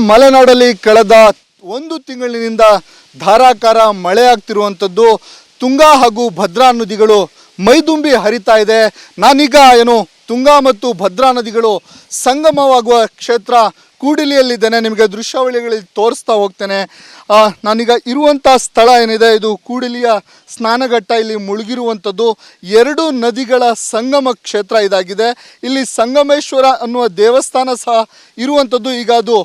ಮಲೆನಾಡಲ್ಲಿ ಕಳೆದ ಒಂದು ತಿಂಗಳಿನಿಂದ ಧಾರಾಕಾರ ಮಳೆಯಾಗ್ತಿರುವಂಥದ್ದು. ತುಂಗಾ ಹಾಗೂ ಭದ್ರಾ ನದಿಗಳು ಮೈದುಂಬಿ ಹರಿತಾ ಇದೆ. ನಾನೀಗ ತುಂಗಾ ಮತ್ತು ಭದ್ರಾ ನದಿಗಳು ಸಂಗಮವಾಗುವ ಕ್ಷೇತ್ರ ಕೂಡಲಿಯಲ್ಲಿದ್ದೇನೆ. ನಿಮಗೆ ದೃಶ್ಯಾವಳಿಗಳಲ್ಲಿ ತೋರಿಸ್ತಾ ಹೋಗ್ತೇನೆ. ನಾನೀಗ ಇರುವಂಥ ಸ್ಥಳ ಏನಿದೆ ಇದು ಕೂಡಲಿಯ ಸ್ನಾನಘಟ್ಟ. ಇಲ್ಲಿ ಮುಳುಗಿರುವಂಥದ್ದು ಎರಡು ನದಿಗಳ ಸಂಗಮ ಕ್ಷೇತ್ರ ಇದಾಗಿದೆ. ಇಲ್ಲಿ ಸಂಗಮೇಶ್ವರ ಅನ್ನುವ ದೇವಸ್ಥಾನ ಸಹ ಇರುವಂಥದ್ದು. ಈಗ ಅದು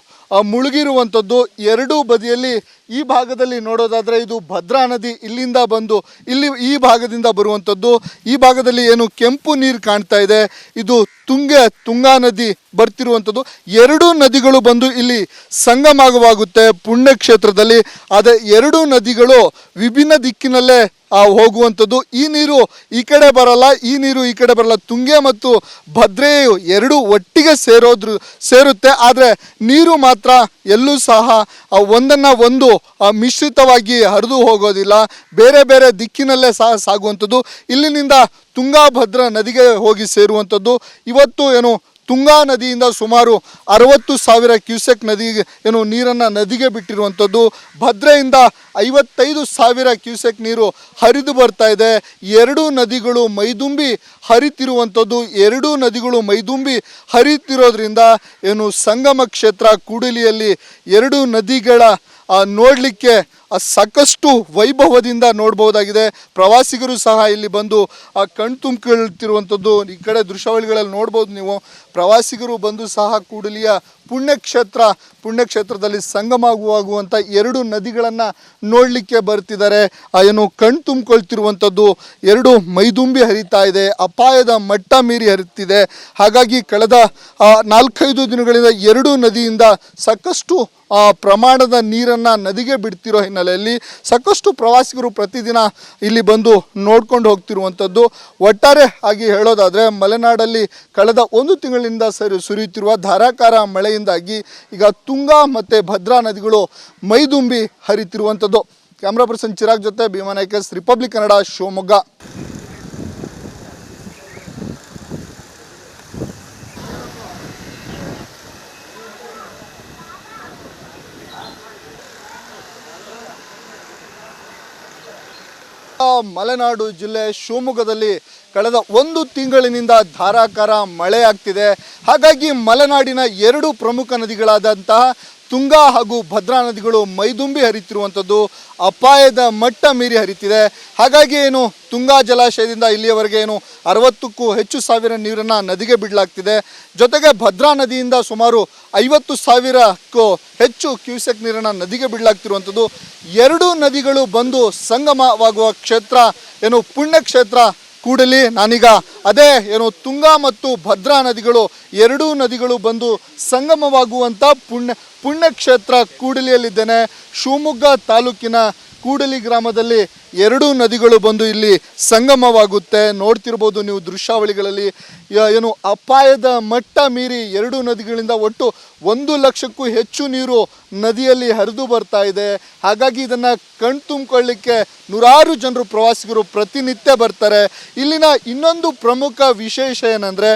ಮುಳುಗಿರುವಂಥದ್ದು. ಎರಡೂ ಬದಿಯಲ್ಲಿ ಈ ಭಾಗದಲ್ಲಿ ನೋಡೋದಾದರೆ ಇದು ಭದ್ರಾ ನದಿ ಇಲ್ಲಿಂದ ಬಂದು ಈ ಭಾಗದಿಂದ ಬರುವಂಥದ್ದು. ಈ ಭಾಗದಲ್ಲಿ ಕೆಂಪು ನೀರು ಕಾಣ್ತಾ ಇದೆ, ಇದು ತುಂಗಾ ನದಿ ಬರ್ತಿರುವಂಥದ್ದು. ಎರಡೂ ನದಿಗಳು ಬಂದು ಇಲ್ಲಿ ಸಂಗಮವಾಗುತ್ತೆ ಪುಣ್ಯಕ್ಷೇತ್ರದಲ್ಲಿ. ಆದರೆ ಎರಡೂ ನದಿಗಳು ವಿಭಿನ್ನ ದಿಕ್ಕಿನಲ್ಲೇ ಹೋಗುವಂಥದ್ದು. ಈ ನೀರು ಈ ಕಡೆ ಬರಲ್ಲ, ಈ ನೀರು ಈ ಕಡೆ ಬರಲ್ಲ. ತುಂಗೆ ಮತ್ತು ಭದ್ರೆಯು ಎರಡೂ ಒಟ್ಟಿಗೆ ಸೇರುತ್ತೆ. ಆದರೆ ನೀರು ಮಾತ್ರ ಎಲ್ಲೂ ಸಹ ಒಂದನ್ನು ಒಂದು ಮಿಶ್ರಿತವಾಗಿ ಹರಿದು ಹೋಗೋದಿಲ್ಲ, ಬೇರೆ ಬೇರೆ ದಿಕ್ಕಿನಲ್ಲೇ ಸಹ ಸಾಗುವಂಥದ್ದು. ಇಲ್ಲಿನಿಂದ ತುಂಗಾ ಭದ್ರಾ ನದಿಗೆ ಹೋಗಿ ಸೇರುವಂಥದ್ದು. ಇವತ್ತು ತುಂಗಾ ನದಿಯಿಂದ ಸುಮಾರು 60,000 ಕ್ಯೂಸೆಕ್ ನೀರನ್ನು ನದಿಗೆ ಬಿಟ್ಟಿರುವಂಥದ್ದು. ಭದ್ರೆಯಿಂದ 55,000 ಕ್ಯೂಸೆಕ್ ನೀರು ಹರಿದು ಬರ್ತಾ ಇದೆ. ಎರಡೂ ನದಿಗಳು ಮೈದುಂಬಿ ಹರಿತಿರುವಂಥದ್ದು. ಎರಡೂ ನದಿಗಳು ಮೈದುಂಬಿ ಹರಿತಿರೋದ್ರಿಂದ ಸಂಗಮ ಕ್ಷೇತ್ರ ಕೂಡಲಿಯಲ್ಲಿ ಎರಡು ನದಿಗಳ ನೋಡಲಿಕ್ಕೆ ಸಾಕಷ್ಟು ವೈಭವದಿಂದ ನೋಡ್ಬೋದಾಗಿದೆ. ಪ್ರವಾಸಿಗರು ಸಹ ಇಲ್ಲಿ ಬಂದು ಕಣ್ತುಂಬಿಕೊಳ್ತಿರುವಂಥದ್ದು. ಈ ಕಡೆ ದೃಶ್ಯಾವಳಿಗಳಲ್ಲಿ ನೋಡ್ಬೋದು ನೀವು. ಪ್ರವಾಸಿಗರು ಬಂದು ಸಹ ಕೂಡಲಿಯ ಪುಣ್ಯಕ್ಷೇತ್ರದಲ್ಲಿ ಸಂಗಮವಾಗುವಂಥ ಎರಡು ನದಿಗಳನ್ನು ನೋಡಲಿಕ್ಕೆ ಬರ್ತಿದ್ದಾರೆ. ಕಣ್ತುಂಬಿಕೊಳ್ತಿರುವಂಥದ್ದು. ಎರಡು ಮೈದುಂಬಿ ಹರಿತಾ ಇದೆ, ಅಪಾಯದ ಮಟ್ಟ ಮೀರಿ ಹರಿತಿದೆ. ಹಾಗಾಗಿ ಕಳೆದ 4-5 ದಿನಗಳಿಂದ ಎರಡೂ ನದಿಯಿಂದ ಸಾಕಷ್ಟು ಪ್ರಮಾಣದ ನೀರನ್ನು ನದಿಗೆ ಬಿಡ್ತಿರೋ ಹಿನ್ನೆಲೆಯಲ್ಲಿ ಸಾಕಷ್ಟು ಪ್ರವಾಸಿಗರು ಪ್ರತಿದಿನ ಇಲ್ಲಿ ಬಂದು ನೋಡ್ಕೊಂಡು ಹೋಗ್ತಿರುವಂಥದ್ದು. ಒಟ್ಟಾರೆ ಆಗಿ ಹೇಳೋದಾದರೆ ಮಲೆನಾಡಲ್ಲಿ ಕಳೆದ ಒಂದು ತಿಂಗಳಿಂದ ಸುರಿಯುತ್ತಿರುವ ಧಾರಾಕಾರ ಮಳೆಯಿಂದಾಗಿ ಈಗ ತುಂಗಾ ಮತ್ತು ಭದ್ರಾ ನದಿಗಳು ಮೈದುಂಬಿ ಹರಿತಿರುವಂಥದ್ದು. ಕ್ಯಾಮ್ರಾ ಪರ್ಸನ್ ಚಿರಾಗ್ ಜೊತೆ ಭೀಮಾ ನಾಯ್ಕ, ರಿಪಬ್ಲಿಕ್ ಕನ್ನಡ, ಶಿವಮೊಗ್ಗ. ಮಲೆನಾಡು ಜಿಲ್ಲೆ ಶಿವಮೊಗ್ಗದಲ್ಲಿ ಕಳೆದ ಒಂದು ತಿಂಗಳಿನಿಂದ ಧಾರಾಕಾರ ಮಳೆಯಾಗ್ತಿದೆ. ಹಾಗಾಗಿ ಮಲೆನಾಡಿನ ಎರಡು ಪ್ರಮುಖ ನದಿಗಳಾದಂತಹ ತುಂಗಾ ಹಾಗೂ ಭದ್ರಾ ನದಿಗಳು ಮೈದುಂಬಿ ಹರಿತಿರುವಂಥದ್ದು. ಅಪಾಯದ ಮಟ್ಟ ಮೀರಿ ಹರಿತಿದೆ. ಹಾಗಾಗಿ ತುಂಗಾ ಜಲಾಶಯದಿಂದ ಇಲ್ಲಿಯವರೆಗೆ 60ಕ್ಕೂ ಹೆಚ್ಚು ಸಾವಿರ ನೀರನ್ನು ನದಿಗೆ ಬಿಡಲಾಗ್ತಿದೆ. ಜೊತೆಗೆ ಭದ್ರಾ ನದಿಯಿಂದ ಸುಮಾರು 50,000ಕ್ಕೂ ಹೆಚ್ಚು ಕ್ಯೂಸೆಕ್ ನೀರನ್ನು ನದಿಗೆ ಬಿಡಲಾಗ್ತಿರುವಂಥದ್ದು. ಎರಡೂ ನದಿಗಳು ಬಂದು ಸಂಗಮವಾಗುವ ಕ್ಷೇತ್ರ ಪುಣ್ಯಕ್ಷೇತ್ರ ಕೂಡಲಿ. ನಾನೀಗ ಅದೇ ತುಂಗಾ ಮತ್ತು ಭದ್ರಾ ನದಿಗಳು ಎರಡೂ ನದಿಗಳು ಬಂದು ಸಂಗಮವಾಗುವಂಥ ಪುಣ್ಯಕ್ಷೇತ್ರ ಕೂಡಲಿಯಲ್ಲಿದ್ದೇನೆ. ಶಿವಮೊಗ್ಗ ತಾಲೂಕಿನ ಕೂಡಲಿ ಗ್ರಾಮದಲ್ಲಿ ಎರಡೂ ನದಿಗಳು ಬಂದು ಇಲ್ಲಿ ಸಂಗಮವಾಗುತ್ತೆ. ನೋಡ್ತಿರ್ಬೋದು ನೀವು ದೃಶ್ಯಾವಳಿಗಳಲ್ಲಿ. ಅಪಾಯದ ಮಟ್ಟ ಮೀರಿ ಎರಡೂ ನದಿಗಳಿಂದ ಒಟ್ಟು 1 ಲಕ್ಷಕ್ಕೂ ಹೆಚ್ಚು ನೀರು ನದಿಯಲ್ಲಿ ಹರಿದು ಬರ್ತಾ ಇದೆ. ಹಾಗಾಗಿ ಇದನ್ನು ಕಣ್ತುಂಬಿಕೊಳ್ಳಿಕ್ಕೆ ನೂರಾರು ಜನರು ಪ್ರವಾಸಿಗರು ಪ್ರತಿನಿತ್ಯ ಬರ್ತಾರೆ. ಇಲ್ಲಿನ ಇನ್ನೊಂದು ಪ್ರಮುಖ ವಿಶೇಷ ಏನಂದರೆ,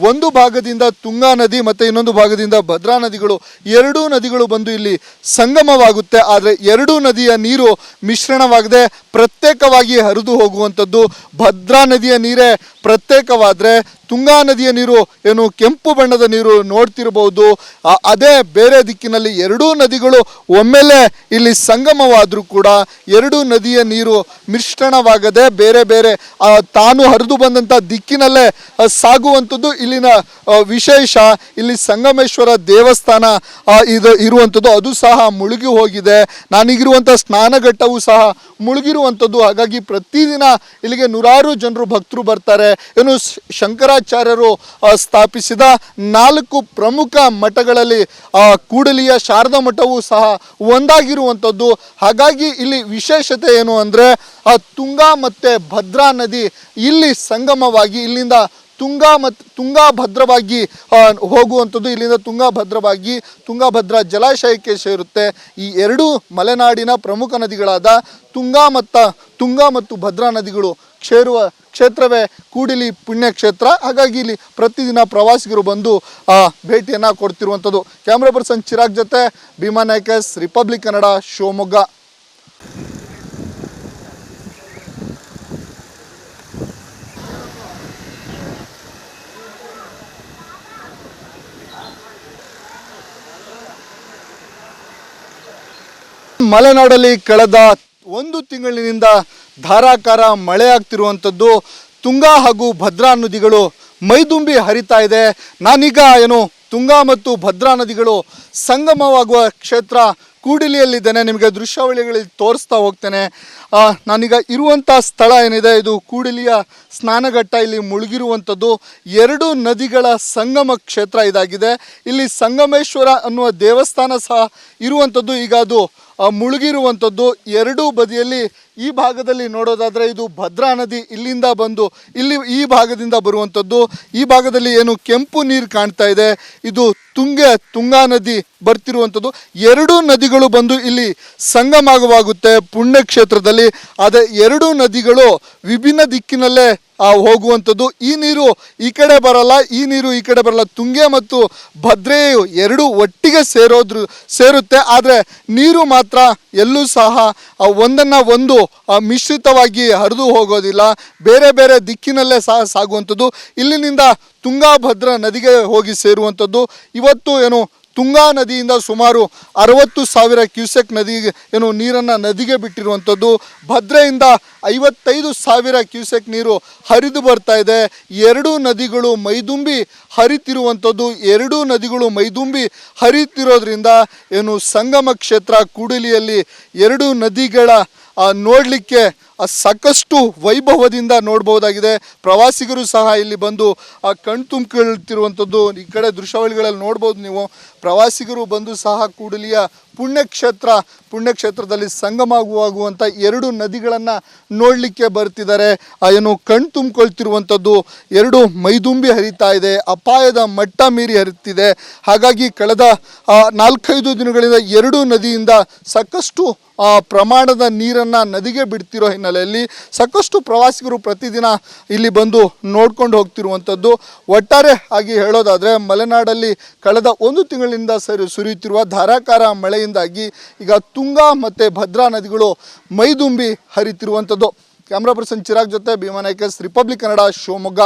ಒಂದು ಭಾಗದಿಂದ ತುಂಗಾ ನದಿ ಮತ್ತು ಇನ್ನೊಂದು ಭಾಗದಿಂದ ಭದ್ರಾ ನದಿಗಳು ಎರಡೂ ನದಿಗಳು ಬಂದು ಇಲ್ಲಿ ಸಂಗಮವಾಗುತ್ತೆ. ಆದರೆ ಎರಡೂ ನದಿಯ ನೀರು ಮಿಶ್ರಣವಾಗದೆ ಪ್ರತ್ಯೇಕವಾಗಿ ಹರಿದು ಹೋಗುವಂಥದ್ದು. ಭದ್ರಾ ನದಿಯ ನೀರೇ ಪ್ರತ್ಯೇಕವಾದರೆ ತುಂಗಾ ನದಿಯ ನೀರು ಕೆಂಪು ಬಣ್ಣದ ನೀರು ನೋಡ್ತಿರ್ಬೋದು. ಅದೇ ಬೇರೆ ದಿಕ್ಕಿನಲ್ಲಿ ಎರಡೂ ನದಿಗಳು ಒಮ್ಮೆಲೆ ಇಲ್ಲಿ ಸಂಗಮವಾದರೂ ಕೂಡ ಎರಡೂ ನದಿಯ ನೀರು ಮಿಶ್ರಣವಾಗದೆ ಬೇರೆ ಬೇರೆ ತಾನು ಹರಿದು ಬಂದಂಥ ದಿಕ್ಕಿನಲ್ಲೇ ಸಾಗುವಂಥದ್ದು ಇಲ್ಲಿನ ವಿಶೇಷ. ಇಲ್ಲಿ ಸಂಗಮೇಶ್ವರ ದೇವಸ್ಥಾನ ಇರುವಂಥದ್ದು, ಅದು ಸಹ ಮುಳುಗಿ ಹೋಗಿದೆ. ನಾನೀಗಿರುವಂಥ ಸ್ನಾನಘಟ್ಟವೂ ಸಹ ಮುಳುಗಿರುವಂಥದ್ದು. ಹಾಗಾಗಿ ಪ್ರತಿದಿನ ಇಲ್ಲಿಗೆ ನೂರಾರು ಜನರು ಭಕ್ತರು ಬರ್ತಾರೆ. ಶಂಕರಾಚಾರ್ಯರು ಸ್ಥಾಪಿಸಿದ 4 ಪ್ರಮುಖ ಮಠಗಳಲ್ಲಿ ಕೂಡಲಿಯ ಶಾರದಾ ಮಠವೂ ಸಹ ಒಂದಾಗಿರುವಂಥದ್ದು. ಹಾಗಾಗಿ ಇಲ್ಲಿ ವಿಶೇಷತೆ ಏನು ಅಂದರೆ, ತುಂಗಾ ಮತ್ತು ಭದ್ರಾ ನದಿ ಇಲ್ಲಿ ಸಂಗಮವಾಗಿ ಇಲ್ಲಿಂದ ತುಂಗಾ ಭದ್ರವಾಗಿ ಹೋಗುವಂಥದ್ದು. ಇಲ್ಲಿಂದ ತುಂಗಭದ್ರಾ ಜಲಾಶಯಕ್ಕೆ ಸೇರುತ್ತೆ. ಈ ಎರಡೂ ಮಲೆನಾಡಿನ ಪ್ರಮುಖ ನದಿಗಳಾದ ತುಂಗಾ ಮತ್ತು ಭದ್ರಾ ನದಿಗಳು ಕ್ಷೇತ್ರವೇ ಕೂಡಿಲಿ ಪುಣ್ಯಕ್ಷೇತ್ರ. ಹಾಗಾಗಿ ಇಲ್ಲಿ ಪ್ರತಿದಿನ ಪ್ರವಾಸಿಗರು ಬಂದು ಭೇಟಿಯನ್ನು ಕೊಡ್ತಿರುವಂಥದ್ದು. ಕ್ಯಾಮ್ರಾ ಪರ್ಸನ್ ಚಿರಾಗ್ ಜೊತೆ ಭೀಮಾ ನಾಯ್ಕಸ್, ರಿಪಬ್ಲಿಕ್ ಕನ್ನಡ, ಶಿವಮೊಗ್ಗ. ಮಲೆನಾಡಲ್ಲಿ ಕಳೆದ 1 ತಿಂಗಳಿನಿಂದ ಧಾರಾಕಾರ ಮಳೆಯಾಗ್ತಿರುವಂಥದ್ದು. ತುಂಗಾ ಹಾಗೂ ಭದ್ರಾ ನದಿಗಳು ಮೈದುಂಬಿ ಹರಿತಾ ಇದೆ. ನಾನೀಗ ತುಂಗಾ ಮತ್ತು ಭದ್ರಾ ನದಿಗಳು ಸಂಗಮವಾಗುವ ಕ್ಷೇತ್ರ ಕೂಡಿಲಿಯಲ್ಲಿದ್ದೇನೆ. ನಿಮಗೆ ದೃಶ್ಯಾವಳಿಗಳಲ್ಲಿ ತೋರಿಸ್ತಾ ಹೋಗ್ತೇನೆ. ನಾನೀಗ ಇರುವಂಥ ಸ್ಥಳ ಏನಿದೆ ಇದು ಕೂಡಿಲಿಯ ಸ್ನಾನಘಟ್ಟ. ಇಲ್ಲಿ ಮುಳುಗಿರುವಂಥದ್ದು 2 ನದಿಗಳ ಸಂಗಮ ಕ್ಷೇತ್ರ ಇದಾಗಿದೆ. ಇಲ್ಲಿ ಸಂಗಮೇಶ್ವರ ಅನ್ನುವ ದೇವಸ್ಥಾನ ಸಹ ಇರುವಂಥದ್ದು. ಈಗ ಅದು ಮುಳುಗಿರುವಂಥದ್ದು. 2 ಬದಿಯಲ್ಲಿ ಈ ಭಾಗದಲ್ಲಿ ನೋಡೋದಾದರೆ ಇದು ಭದ್ರಾ ನದಿ ಇಲ್ಲಿಂದ ಬಂದು ಈ ಭಾಗದಿಂದ ಬರುವಂಥದ್ದು. ಈ ಭಾಗದಲ್ಲಿ ಕೆಂಪು ನೀರು ಕಾಣ್ತಾ ಇದೆ, ಇದು ತುಂಗಾ ನದಿ ಬರ್ತಿರುವಂಥದ್ದು. 2 ನದಿಗಳು ಬಂದು ಇಲ್ಲಿ ಸಂಗಮವಾಗುತ್ತೆ ಪುಣ್ಯಕ್ಷೇತ್ರದಲ್ಲಿ. ಆದರೆ 2 ನದಿಗಳು ವಿಭಿನ್ನ ದಿಕ್ಕಿನಲ್ಲೇ ಹೋಗುವಂಥದ್ದು. ಈ ನೀರು ಈ ಕಡೆ ಬರಲ್ಲ, ಈ ನೀರು ಈ ಕಡೆ ಬರಲ್ಲ. ತುಂಗೆ ಮತ್ತು ಭದ್ರೆಯು 2 ಒಟ್ಟಿಗೆ ಸೇರುತ್ತೆ. ಆದರೆ ನೀರು ಮಾತ್ರ ಎಲ್ಲೂ ಸಹ ಒಂದನ್ನು ಒಂದು ಮಿಶ್ರಿತವಾಗಿ ಹರಿದು ಹೋಗೋದಿಲ್ಲ, ಬೇರೆ ಬೇರೆ ದಿಕ್ಕಿನಲ್ಲೇ ಸಹ ಸಾಗುವಂಥದ್ದು. ಇಲ್ಲಿನಿಂದ ತುಂಗಾ ಭದ್ರಾ ನದಿಗೆ ಹೋಗಿ ಸೇರುವಂಥದ್ದು. ಇವತ್ತು ತುಂಗಾ ನದಿಯಿಂದ ಸುಮಾರು 60,000 ಕ್ಯೂಸೆಕ್ ನೀರನ್ನು ನದಿಗೆ ಬಿಟ್ಟಿರುವಂಥದ್ದು. ಭದ್ರೆಯಿಂದ 55,000 ಕ್ಯೂಸೆಕ್ ನೀರು ಹರಿದು ಬರ್ತಾ ಇದೆ. 2 ನದಿಗಳು ಮೈದುಂಬಿ ಹರಿತಿರುವಂಥದ್ದು. 2 ನದಿಗಳು ಮೈದುಂಬಿ ಹರಿತಿರೋದ್ರಿಂದ ಸಂಗಮ ಕ್ಷೇತ್ರ ಕೂಡಲಿಯಲ್ಲಿ 2 ನದಿಗಳ ನೋಡಲಿಕ್ಕೆ ಸಾಕಷ್ಟು ವೈಭವದಿಂದ ನೋಡ್ಬೋದಾಗಿದೆ. ಪ್ರವಾಸಿಗರು ಸಹ ಇಲ್ಲಿ ಬಂದು ಕಣ್ತುಂಬಿಕೊಳ್ತಿರುವಂಥದ್ದು. ಈ ಕಡೆ ದೃಶ್ಯಾವಳಿಗಳಲ್ಲಿ ನೋಡ್ಬೋದು ನೀವು. ಪ್ರವಾಸಿಗರು ಬಂದು ಸಹ ಕೂಡಲಿಯ ಪುಣ್ಯಕ್ಷೇತ್ರದಲ್ಲಿ ಸಂಗಮವಾಗುವಂಥ 2 ನದಿಗಳನ್ನು ನೋಡಲಿಕ್ಕೆ ಬರ್ತಿದ್ದಾರೆ. ಕಣ್ತುಂಬಿಕೊಳ್ತಿರುವಂಥದ್ದು. 2 ಮೈದುಂಬಿ ಹರಿತಾ ಇದೆ, ಅಪಾಯದ ಮಟ್ಟ ಮೀರಿ ಹರಿತಿದೆ. ಹಾಗಾಗಿ ಕಳೆದ 4-5 ದಿನಗಳಿಂದ 2 ನದಿಯಿಂದ ಸಾಕಷ್ಟು ಪ್ರಮಾಣದ ನೀರನ್ನು ನದಿಗೆ ಬಿಡ್ತಿರೋ ಹಿನ್ನೆಲೆಯಲ್ಲಿ ಸಾಕಷ್ಟು ಪ್ರವಾಸಿಗರು ಪ್ರತಿದಿನ ಇಲ್ಲಿ ಬಂದು ನೋಡ್ಕೊಂಡು ಹೋಗ್ತಿರುವಂಥದ್ದು. ಒಟ್ಟಾರೆ ಆಗಿ ಹೇಳೋದಾದರೆ ಮಲೆನಾಡಲ್ಲಿ ಕಳೆದ 1 ತಿಂಗಳಿಂದ ಸುರಿಯುತ್ತಿರುವ ಧಾರಾಕಾರ ಮಳೆಯಿಂದಾಗಿ ಈಗ ತುಂಗಾ ಮತ್ತು ಭದ್ರಾ ನದಿಗಳು ಮೈದುಂಬಿ ಹರಿತಿರುವಂಥದ್ದು. ಕ್ಯಾಮ್ರಾ ಪರ್ಸನ್ ಚಿರಾಗ್ ಜೊತೆ ಭೀಮಾ ನಾಯ್ಕಸ್, ರಿಪಬ್ಲಿಕ್ ಕನ್ನಡ, ಶಿವಮೊಗ್ಗ.